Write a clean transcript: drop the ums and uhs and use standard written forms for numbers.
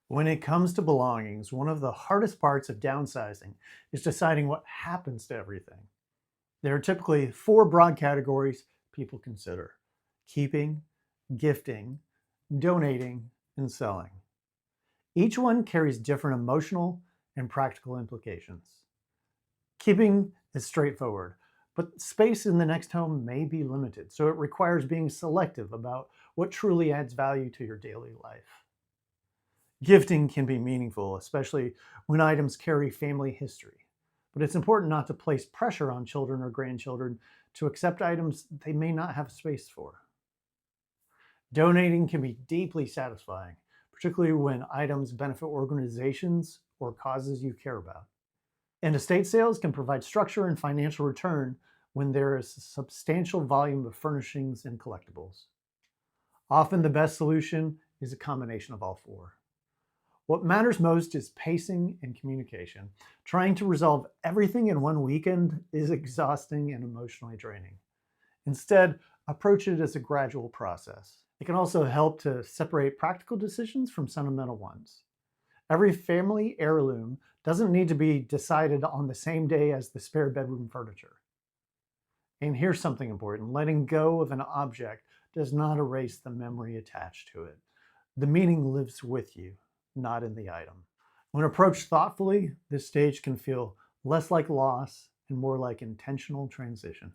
When it comes to belongings, one of the hardest parts of downsizing is deciding what happens to everything. There are typically four broad categories people consider: keeping, gifting, donating, and selling. Each one carries different emotional and practical implications. Keeping is straightforward, but space in the next home may be limited, so it requires being selective about what truly adds value to your daily life. Gifting can be meaningful, especially when items carry family history. But it's important not to place pressure on children or grandchildren to accept items they may not have space for. Donating can be deeply satisfying, particularly when items benefit organizations or causes you care about. And estate sales can provide structure and financial return when there is a substantial volume of furnishings and collectibles. Often the best solution is a combination of all four. What matters most is pacing and communication. Trying to resolve everything in one weekend is exhausting and emotionally draining. Instead, approach it as a gradual process. It can also help to separate practical decisions from sentimental ones. Every family heirloom doesn't need to be decided on the same day as the spare bedroom furniture. And here's something important: letting go of an object does not erase the memory attached to it. The meaning lives with you, not in the item. When approached thoughtfully, this stage can feel less like loss and more like intentional transition.